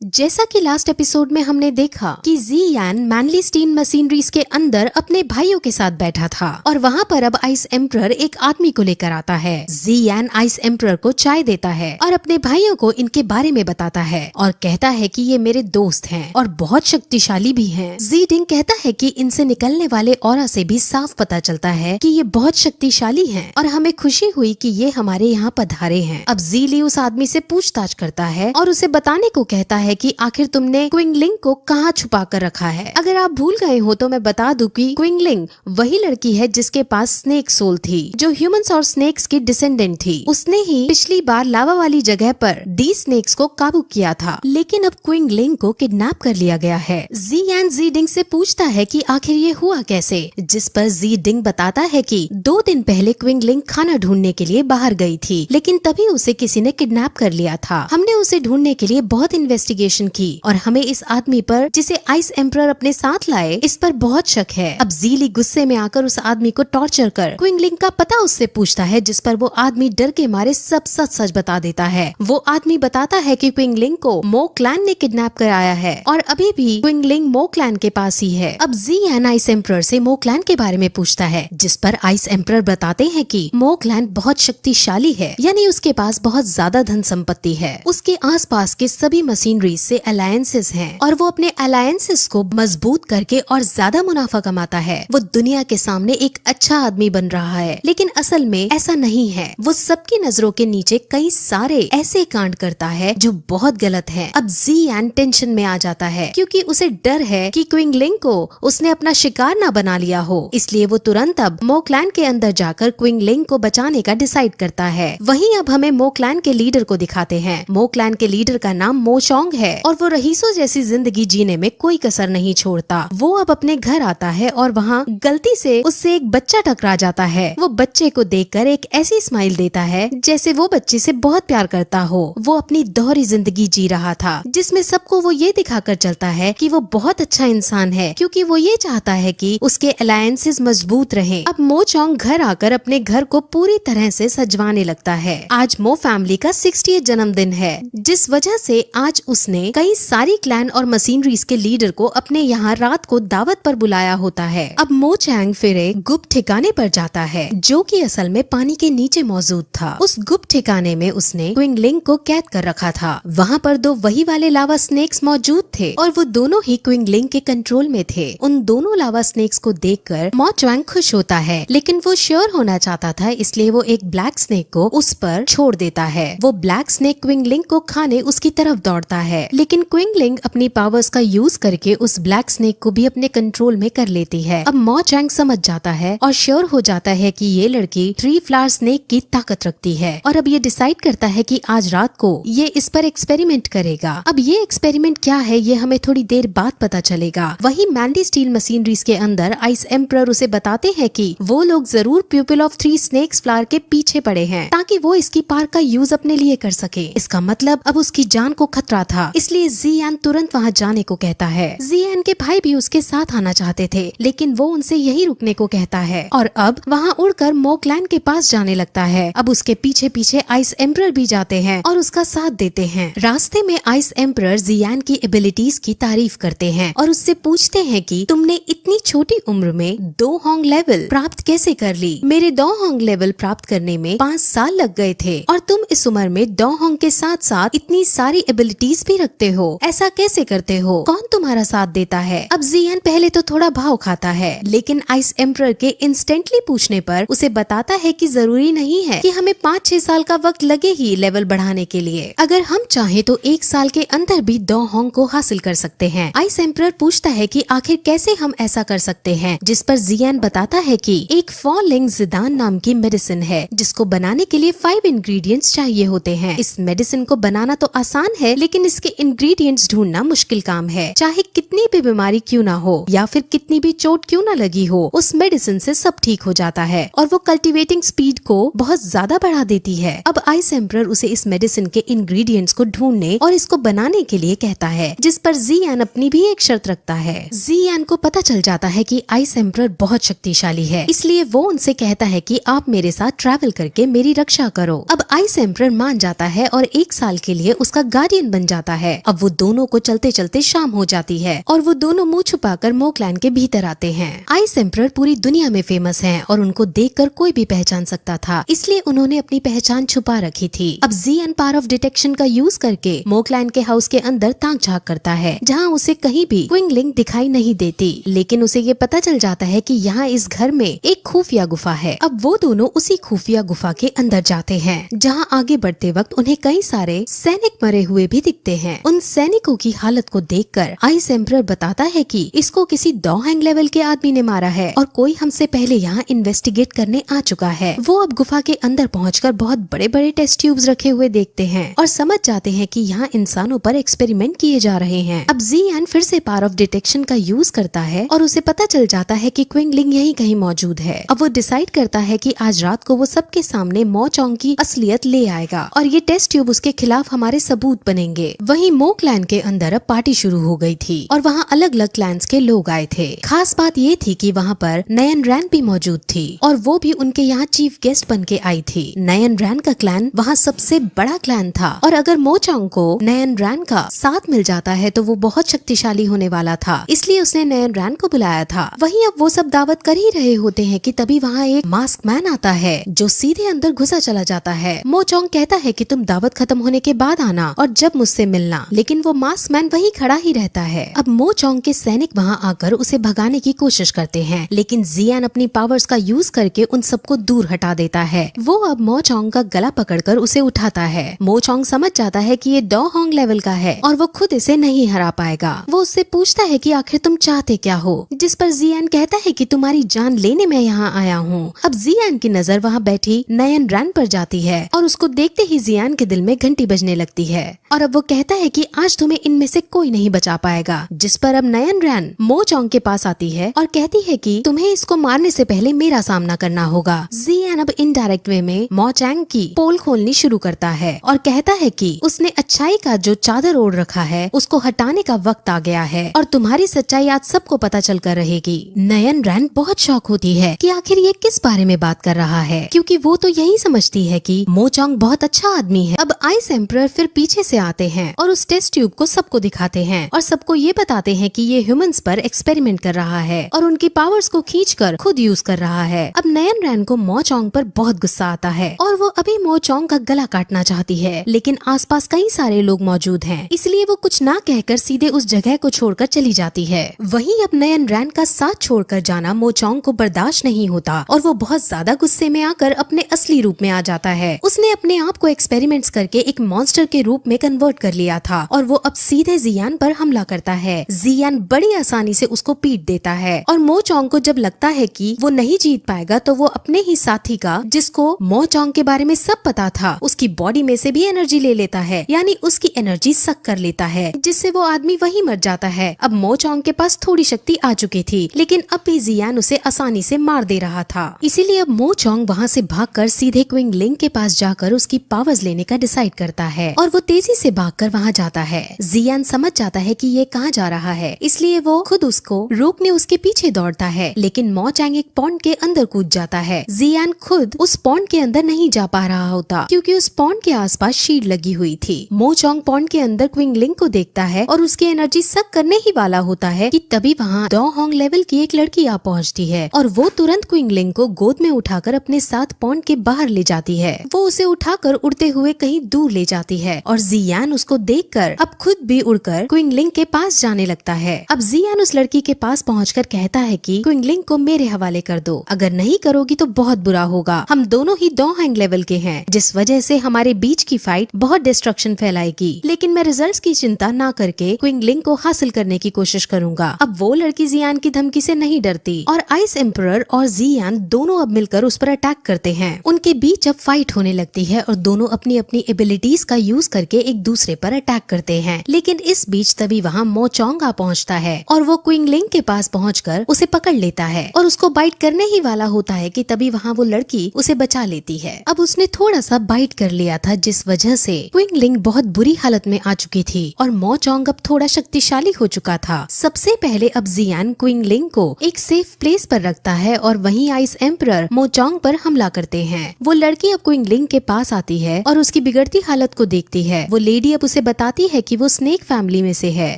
जैसा कि last episode में हमने देखा कि ज़ियान मैनली स्टीन मशीनरीज के अंदर अपने भाइयों के साथ बैठा था और वहाँ पर अब आइस एम्परर एक आदमी को लेकर आता है। ज़ियान आइस एम्परर को चाय देता है और अपने भाइयों को इनके बारे में बताता है और कहता है कि ये मेरे दोस्त हैं और बहुत शक्तिशाली भी हैं। ज़ीडिंग कहता है कि इनसे निकलने वाले ऑरा से भी साफ पता चलता है कि ये बहुत शक्तिशाली हैं और हमें खुशी हुई कि ये हमारे यहाँ पधारे हैं। अब ज़ीली उस आदमी से पूछताछ करता है और उसे बताने को कहता है कि आखिर तुमने क्विंगलिंग को कहाँ छुपा कर रखा है। अगर आप भूल गए हो तो मैं बता दूं कि क्विंगलिंग वही लड़की है जिसके पास स्नेक सोल थी, जो ह्यूमंस और स्नेक्स की डिसेंडेंट थी। उसने ही पिछली बार लावा वाली जगह पर दी स्नेक्स को काबू किया था, लेकिन अब क्विंगलिंग को किडनैप कर लिया गया है। ज़ियान ज़ीडिंग से पूछता है कि आखिर ये हुआ कैसे, जिस पर ज़ीडिंग बताता है कि 2 दिन पहले क्विंगलिंग खाना ढूंढने के लिए बाहर गई थी, लेकिन तभी उसे किसी ने किडनैप कर लिया था। हमने उसे ढूंढने के लिए बहुत इन्वेस्टिगेशन की और हमें इस आदमी पर, जिसे आइस एम्परर अपने साथ लाए, इस पर बहुत शक है। अब ज़ीली गुस्से में आकर उस आदमी को टॉर्चर कर क्विंगलिंग का पता उससे पूछता है, जिस पर वो आदमी डर के मारे सब सच बता देता है। वो आदमी बताता है कि क्विंगलिंग को मो क्लैन ने किडनैप कराया है और अभी भी क्विंगलिंग मो क्लैन के पास ही है। अब ज़ियान आइस एम्परर से मो क्लैन के बारे में पूछता है, जिस पर आइस एम्परर बताते हैं कि मो क्लैन बहुत शक्तिशाली है, यानी उसके पास बहुत ज्यादा धन संपत्ति है। उसके आसपास के सभी मशीनरी से अलायंसेस हैं और वो अपने अलायंसेस को मजबूत करके और ज्यादा मुनाफा कमाता है। वो दुनिया के सामने एक अच्छा आदमी बन रहा है, लेकिन असल में ऐसा नहीं है। वो सबकी नजरों के नीचे कई सारे ऐसे कांड करता है जो बहुत गलत है। अब ज़ियान टेंशन में आ जाता है क्योंकि उसे डर है कि क्विंगलिंग को उसने अपना शिकार ना बना लिया हो, इसलिए वो तुरंत अब मो क्लैन के अंदर जाकर क्विंगलिंग को बचाने का डिसाइड करता है। वहीं अब हमें मो क्लैन के लीडर को दिखाते हैं। मो क्लैन के लीडर का नाम मो चोंग है और वो रईसों जैसी जिंदगी जीने में कोई कसर नहीं छोड़ता। वो अब अपने घर आता है और वहाँ गलती से उससे एक बच्चा टकरा जाता है। वो बच्चे को देखकर एक ऐसी स्माइल देता है जैसे वो बच्चे से बहुत प्यार करता हो। वो अपनी दोहरी जिंदगी जी रहा था, जिसमें सबको वो ये दिखाकर चलता है कि वो बहुत अच्छा इंसान है, क्योंकि वो ये चाहता है कि उसके अलायंसेस मजबूत रहें। अब मो चोंग घर आकर अपने घर को पूरी तरह से सजवाने लगता है। आज मो फैमिली का 60th जन्मदिन है, जिस वजह से आज उसने कई सारी क्लैन और मशीनरीज के लीडर को अपने यहाँ रात को दावत पर बुलाया होता है। अब मो चैंग फिर एक गुप्त ठिकाने पर जाता है, जो कि असल में पानी के नीचे मौजूद था। उस गुप्त ठिकाने में उसने क्विंगलिंग को कैद कर रखा था। वहाँ पर 2 वही वाले लावा स्नेक्स मौजूद थे और वो दोनों ही क्विंगलिंग के कंट्रोल में थे। उन दोनों लावा स्नेक्स को देखकर मो चैंग खुश होता है, लेकिन वो श्योर होना चाहता था, इसलिए वो एक ब्लैक स्नेक को उस पर छोड़ देता है। वो ब्लैक स्नेक क्विंगलिंग को खाने उसकी तरफ दौड़ता है, लेकिन क्विंगलिंग अपनी पावर्स का यूज करके उस ब्लैक स्नेक को भी अपने कंट्रोल में कर लेती है। अब मो चैंग समझ जाता है और श्योर हो जाता है कि ये लड़की 3 फ्लावर स्नेक की ताकत रखती है और अब ये डिसाइड करता है कि आज रात को ये इस पर एक्सपेरिमेंट करेगा। अब ये एक्सपेरिमेंट क्या है ये हमें थोड़ी देर बाद पता चलेगा। वही मैंडी स्टील मशीनरीज के अंदर आइस एम्परर उसे बताते हैं कि वो लोग जरूर प्यूपिल ऑफ 3 स्नेक्स फ्लावर के पीछे पड़े हैं, ताकि वो इसकी पार का यूज अपने लिए कर सके। इसका मतलब अब उसकी जान को खतरा था, इसलिए ज़ियान तुरंत वहाँ जाने को कहता है। ज़ियान के भाई भी उसके साथ आना चाहते थे, लेकिन वो उनसे यही रुकने को कहता है और अब वहाँ उड़कर मो क्लैन के पास जाने लगता है। अब उसके पीछे पीछे आइस एम्परर भी जाते हैं और उसका साथ देते हैं। रास्ते में आइस एम्परर ज़ियान की एबिलिटीज की तारीफ करते हैं और उससे पूछते हैं कि तुमने इतनी छोटी उम्र में 2 होंग लेवल प्राप्त कैसे कर ली? मेरे 2 होंग लेवल प्राप्त करने में 5 साल लग गए थे और तुम इस उम्र में 2 होंग के साथ साथ इतनी सारी एबिलिटीज भी रखते हो, ऐसा कैसे करते हो? कौन तुम्हारा साथ देता है? अब ज़ियान पहले तो थोड़ा भाव खाता है, लेकिन आइस एम्परर के इंस्टेंटली पूछने पर उसे बताता है कि जरूरी नहीं है कि हमें 5-6 साल का वक्त लगे ही लेवल बढ़ाने के लिए। अगर हम चाहे तो 1 साल के अंदर भी 2 होंग को हासिल कर सकते हैं। आइस एम्परर पूछता है कि आखिर कैसे हम ऐसा कर सकते हैं, जिस पर ज़ियान बताता है कि एक फॉलिंग जिदान नाम की मेडिसिन है, जिसको बनाने के लिए 5 इंग्रेडिएंट्स चाहिए होते हैं। इस मेडिसिन को बनाना तो आसान है, लेकिन इसके इंग्रेडिएंट्स ढूंढना मुश्किल काम है। चाहे कितनी भी बीमारी क्यों ना हो या फिर कितनी भी चोट क्यों ना लगी हो, उस मेडिसिन से सब ठीक हो जाता है और वो कल्टीवेटिंग स्पीड को बहुत ज्यादा बढ़ा देती है। अब आइस एम्परर उसे इस मेडिसिन के इंग्रेडिएंट्स को ढूंढने और इसको बनाने के लिए कहता है, जिस पर ज़ियान अपनी भी एक शर्त रखता है। ज़ियान को पता चल जाता है कि आइस एम्परर बहुत शक्तिशाली है, इसलिए वो उनसे कहता है कि आप मेरे साथ ट्रैवल करके मेरी रक्षा करो। अब आइस एम्परर मान जाता है और 1 साल के लिए उसका गार्डियन बन जाता जाता है। अब वो दोनों को चलते चलते शाम हो जाती है और वो दोनों मुंह छुपाकर मोकलैंड के भीतर आते हैं। आइस एम्परर पूरी दुनिया में फेमस हैं और उनको देखकर कोई भी पहचान सकता था, इसलिए उन्होंने अपनी पहचान छुपा रखी थी। अब ज़ियान पावर ऑफ डिटेक्शन का यूज करके मोकलैंड के हाउस के अंदर ताक झांक करता है, जहाँ उसे कहीं भी क्विंगलिंग दिखाई नहीं देती, लेकिन उसे ये पता चल जाता है कि यहाँ इस घर में एक खुफिया गुफा है। अब वो दोनों उसी खुफिया गुफा के अंदर जाते हैं, जहाँ आगे बढ़ते वक्त उन्हें कई सारे सैनिक मरे हुए भी दिखते हैं। उन सैनिकों की हालत को देखकर आइस एम्परर बताता है कि इसको किसी डॉहैंग लेवल के आदमी ने मारा है और कोई हमसे पहले यहाँ इन्वेस्टिगेट करने आ चुका है। वो अब गुफा के अंदर पहुंचकर बहुत बड़े बड़े टेस्ट ट्यूब्स रखे हुए देखते हैं और समझ जाते हैं कि यहाँ इंसानों पर एक्सपेरिमेंट किए जा रहे हैं। अब ज़ियान फिर से पावर ऑफ डिटेक्शन का यूज करता है और उसे पता चल जाता है कि क्विंगलिंग यहीं कहीं मौजूद है। अब वो डिसाइड करता है कि आज रात को वो सबके सामने मो चोंग की असलियत ले आएगा और ये टेस्ट ट्यूब उसके खिलाफ हमारे सबूत बनेंगे। वहीं मो क्लैन के अंदर अब पार्टी शुरू हो गई थी और वहाँ अलग अलग क्लैंस के लोग आए थे। खास बात ये थी कि वहाँ पर नयन रैन भी मौजूद थी और वो भी उनके यहाँ चीफ गेस्ट बन के आई थी। नयन रैन का क्लैन वहाँ सबसे बड़ा क्लैन था और अगर मो चोंग को नयन रैन का साथ मिल जाता है तो वो बहुत शक्तिशाली होने वाला था, इसलिए उसने नयन रैन को बुलाया था। वहीं अब वो सब दावत कर ही रहे होते हैं कि तभी वहाँ एक मास्क मैन आता है जो सीधे अंदर घुसा चला जाता है। मो चोंग कहता है कि तुम दावत खत्म होने के बाद आना और जब मुझसे मिलना, लेकिन वो मास्क मैन वहीं खड़ा ही रहता है। अब मो चोंग के सैनिक वहाँ आकर उसे भगाने की कोशिश करते हैं, लेकिन ज़ियान अपनी पावर्स का यूज करके उन सबको दूर हटा देता है। वो अब मो चोंग का गला पकड़कर उसे उठाता है। मो चोंग समझ जाता है कि ये डॉहॉन्ग लेवल का है और वो खुद इसे नहीं हरा पाएगा। वो उससे पूछता है कि आखिर तुम चाहते क्या हो, जिस पर ज़ियान कहता है कि तुम्हारी जान लेने मैं यहाँ आया हूँ। अब ज़ियान की नजर वहाँ बैठी नयन रैन पर जाती है और उसको देखते ही ज़ियान के दिल में घंटी बजने लगती है और अब वो कहता है कि आज तुम्हें इनमें से कोई नहीं बचा पाएगा। जिस पर अब नयन रैन मो चोंग के पास आती है और कहती है कि तुम्हें इसको मारने से पहले मेरा सामना करना होगा। ज़ियान अब इनडायरेक्ट वे में मो चोंग की पोल खोलनी शुरू करता है और कहता है कि उसने अच्छाई का जो चादर ओढ़ रखा है उसको हटाने का वक्त आ गया है और तुम्हारी सच्चाई आज सबको पता चल कर रहेगी। नयन रैन बहुत शॉक होती है कि आखिर ये किस बारे में बात कर रहा है, क्योंकि वो तो यही समझती है कि मो चोंग बहुत अच्छा आदमी है। अब आइस एम्परर फिर पीछे से आते हैं और उस टेस्ट ट्यूब को सबको दिखाते हैं और सबको ये बताते हैं कि ये ह्यूमंस पर एक्सपेरिमेंट कर रहा है और उनकी पावर्स को खींचकर खुद यूज कर रहा है। अब नयन रैन को मो चोंग पर बहुत गुस्सा आता है और वो अभी मो चोंग का गला काटना चाहती है, लेकिन आसपास कई सारे लोग मौजूद हैं, इसलिए वो कुछ ना कहकर सीधे उस जगह को छोड़कर चली जाती है। वहीं अब नयन रैन का साथ छोड़कर जाना मो चोंग को बर्दाश्त नहीं होता और वो बहुत ज्यादा गुस्से में आकर अपने असली रूप में आ जाता है। उसने अपने आप को एक्सपेरिमेंट्स करके एक मॉन्स्टर के रूप में कन्वर्ट कर लिया था और वो अब सीधे ज़ियान पर हमला करता है। ज़ियान बड़ी आसानी से उसको पीट देता है और मो चोंग को जब लगता है कि वो नहीं जीत पाएगा तो वो अपने ही साथी का, जिसको मो चोंग के बारे में सब पता था, उसकी बॉडी में से भी एनर्जी ले लेता है, यानी उसकी एनर्जी सक कर लेता है, जिससे वो आदमी वहीं मर जाता है। अब मो चोंग के पास थोड़ी शक्ति आ चुकी थी, लेकिन अब भी ज़ियान उसे आसानी से मार दे रहा था, इसीलिए अब मो चोंग वहाँ से भागकर सीधे क्विंगलिंग के पास जाकर उसकी पावर्स लेने का डिसाइड करता है और वो तेजी से भागकर वहाँ जाता है। ज़ियान समझ जाता है कि ये कहाँ जा रहा है, इसलिए वो खुद उसको रोकने उसके पीछे दौड़ता है, लेकिन मो चोंग एक पॉन्ड के अंदर कूद जाता है। ज़ियान खुद उस पॉन्ड के अंदर नहीं जा पा रहा होता क्योंकि उस पॉन्ड के आसपास शील्ड लगी हुई थी। मो चोंग पॉन्ड के अंदर क्विंगलिंग को देखता है और उसकी एनर्जी सक करने ही वाला होता है कि तभी वहाँ डॉहॉन्ग लेवल की एक लड़की आ पहुँचती है और वो तुरंत क्विंगलिंग को गोद में उठाकर अपने साथ पॉन्ड के बाहर ले जाती है। वो उसे उठाकर उड़ते हुए कहीं दूर ले जाती है और ज़ियान उसको देखकर अब खुद भी उड़कर क्विंगलिंग के पास जाने लगता है। अब ज़ियान उस लड़की के पास पहुंचकर कहता है कि क्विंगलिंग को मेरे हवाले कर दो, अगर नहीं करोगी तो बहुत बुरा होगा। हम दोनों ही डॉहॉन्ग लेवल के हैं, जिस वजह से हमारे बीच की फाइट बहुत डिस्ट्रक्शन फैलाएगी, लेकिन मैं रिजल्ट्स की चिंता ना करके क्विंगलिंग को हासिल करने की कोशिश करूंगा। अब वो लड़की ज़ियान की धमकी से नहीं डरती और आइस एम्परर और ज़ियान दोनों अब मिलकर उस पर अटैक करते हैं। उनके बीच अब फाइट होने लगती है और दोनों अपनी अपनी एबिलिटीज का यूज करके एक दूसरे पर अटैक करते हैं, लेकिन इस बीच तभी वहाँ मो चोंग आ पहुँचता है और वो क्विंगलिंग के पास पहुँचकर उसे पकड़ लेता है और उसको बाइट करने ही वाला होता है कि तभी वहाँ वो लड़की उसे बचा लेती है। अब उसने थोड़ा सा बाइट कर लिया था, जिस वजह से क्विंगलिंग बहुत बुरी हालत में आ चुकी थी और मो चोंग अब थोड़ा शक्तिशाली हो चुका था। सबसे पहले अब ज़ियान क्विंगलिंग को एक सेफ प्लेस पर रखता है और वहीं आइस एम्परर मो चोंग पर हमला करते हैं। वो लड़की अब क्विंगलिंग के पास आती है और उसकी बिगड़ती हालत को देखती है। वो लेडी अब उसे बताती है कि वो स्नेक फैमिली में से है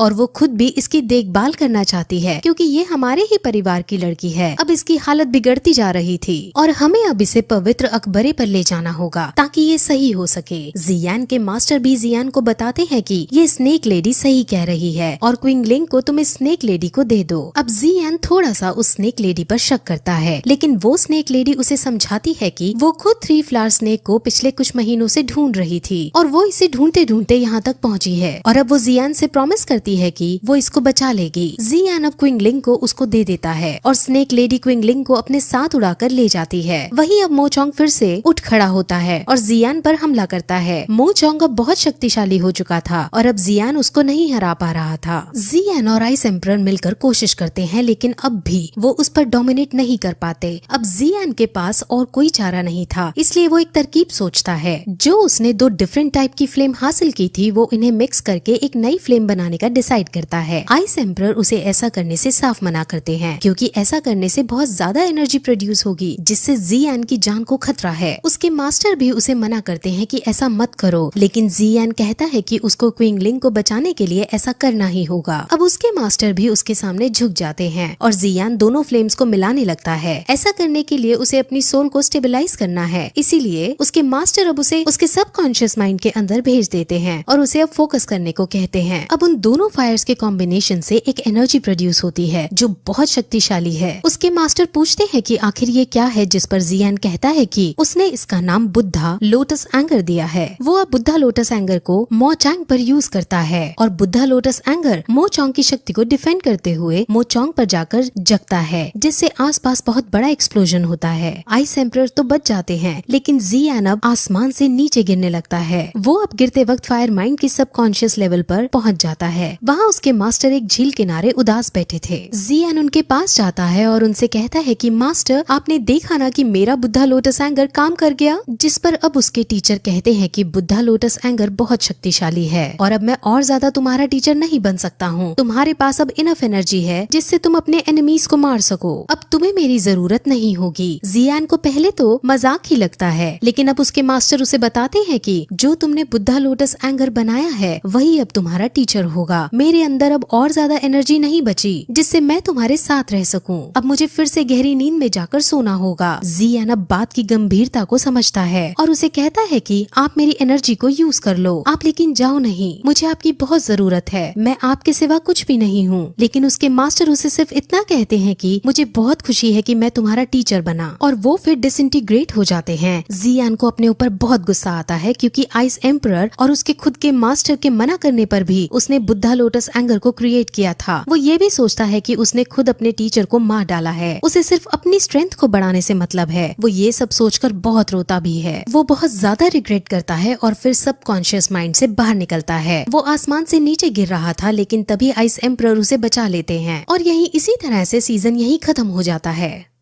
और वो खुद भी इसकी देखभाल करना चाहती है क्योंकि ये हमारे ही परिवार की लड़की है। अब इसकी हालत बिगड़ती जा रही थी और हमें अब इसे पवित्र अकबरे पर ले जाना होगा ताकि ये सही हो सके। जियान के मास्टर भी जियान को बताते हैं कि ये स्नेक लेडी सही कह रही है और क्विंगलिंग को तुम इस स्नेक लेडी को दे दो। अब जियान थोड़ा सा उस स्नेक लेडी पर शक करता है, लेकिन वो स्नेक लेडी उसे समझाती है कि वो खुद 3 फ्लावर स्नेक को पिछले कुछ महीनों से ढूंढ रही थी और वो इसे ढूंढते ढूंढते यहाँ तक पहुँची है और अब वो जियान से प्रॉमिस करती है कि वो इसको बचा लेगी। जियान अब क्विंगलिंग को उसको दे देता है और स्नेक लेडी क्विंगलिंग को अपने साथ उड़ाकर ले जाती है। वहीं अब मोचोंग फिर से उठ खड़ा होता है और जियान पर हमला करता है। मोचोंग अब बहुत शक्तिशाली हो चुका था और अब जियान उसको नहीं हरा पा रहा था। जियान और आइस एम्परर मिलकर कोशिश करते हैं, लेकिन अब भी वो उस पर डोमिनेट नहीं कर पाते। अब जियान के पास और कोई चारा नहीं था, इसलिए वो एक तरकीब सोचता है। जो उसने 2 डिफरेंट टाइप की फ्लेम हासिल की थी, वो इन्हें मिक्स करके एक नई फ्लेम बनाने का डिसाइड करता है। आइस एम्परर उसे ऐसा करने से साफ मना करते हैं क्योंकि ऐसा करने से बहुत ज्यादा एनर्जी प्रोड्यूस होगी जिससे जियान की जान को खतरा है। उसके मास्टर भी उसे मना करते हैं कि ऐसा मत करो, लेकिन जियान कहता है कि उसको क्विंगलिंग को बचाने के लिए ऐसा करना ही होगा। अब उसके मास्टर भी उसके सामने झुक जाते हैं और जियान दोनों फ्लेम्स को मिलाने लगता है। ऐसा करने के लिए उसे अपनी सोल को स्टेबलाइज करना है, इसीलिए उसके मास्टर अब उसे उसके सबकॉन्शियस माइंड के अंदर भेज देते हैं और उसे अब फोकस करने को कहते हैं। अब उन दोनों फायर्स के कॉम्बिनेशन से एक एनर्जी प्रोड्यूस होती है जो बहुत शक्तिशाली है। उसके मास्टर पूछते हैं कि आखिर ये क्या है, जिस पर जियान कहता है कि उसने इसका नाम बुद्धा लोटस एंगर दिया है। वो अब बुद्धा लोटस एंगर को मोचोंग पर यूज करता है और बुद्धा लोटस एंगर मोचोंग की शक्ति को डिफेंड करते हुए मोचोंग पर जाकर जगता है, जिससे आसपास बहुत बड़ा एक्सप्लोजन होता है। आइस एम्परर तो बच जाते हैं, लेकिन जियान अब आसमान से नीचे गिरने लगता है। वो अब गिरते वक्त फायर माइंड की सबकॉन्शियस लेवल पर पहुंच जाता है। वहाँ उसके मास्टर एक झील किनारे उदास बैठे थे। जियान उनके पास जाता है और उनसे कहता है कि मास्टर, आपने देखा ना कि मेरा बुद्धा लोटस एंगर काम कर गया। जिस पर अब उसके टीचर कहते हैं कि बुद्धा लोटस एंगर बहुत शक्तिशाली है और अब मैं और ज्यादा तुम्हारा टीचर नहीं बन सकता हूँ। तुम्हारे पास अब इनफ एनर्जी है जिससे तुम अपने एनिमीज को मार सको। अब तुम्हें मेरी जरूरत नहीं होगी। जियान को पहले तो मजाक ही लगता है, लेकिन अब उसके मास्टर उसे बताते हैं कि जो तुमने बुद्धा लोटस एंगर बनाया है वही अब तुम्हारा टीचर होगा। मेरे अंदर अब और ज्यादा एनर्जी नहीं बची जिससे मैं तुम्हारे साथ रह सकूं। अब मुझे फिर से गहरी नींद में जाकर सोना होगा। जियान अब बात की गंभीरता को समझता है और उसे कहता है कि आप मेरी एनर्जी को यूज कर लो, आप लेकिन जाओ नहीं, मुझे आपकी बहुत जरूरत है, मैं आपके सिवा कुछ भी नहीं हूँ। लेकिन उसके मास्टर उसे सिर्फ इतना कहते हैं कि मुझे बहुत खुशी है कि मैं तुम्हारा टीचर बना, और वो फिर डिसइंटीग्रेट हो जाते हैं। जियान को अपने ऊपर बहुत गुस्सा आता है क्योंकि आइस एम्परर और उसके खुद के मास्टर के मना करने पर भी उसने बुद्धा लोटस एंगर को क्रिएट किया था। वो ये भी सोचता है कि उसने खुद अपने टीचर को मार डाला है, उसे सिर्फ अपनी स्ट्रेंथ को बढ़ाने से मतलब है। वो ये सब सोचकर बहुत रोता भी है। वो बहुत ज्यादा रिग्रेट करता है और फिर सबकॉन्शियस माइंड से बाहर निकलता है। वो आसमान से नीचे गिर रहा था, लेकिन तभी आइस एम्परर उसे बचा लेते हैं और यही इसी तरह से सीजन यही खत्म हो जाता है।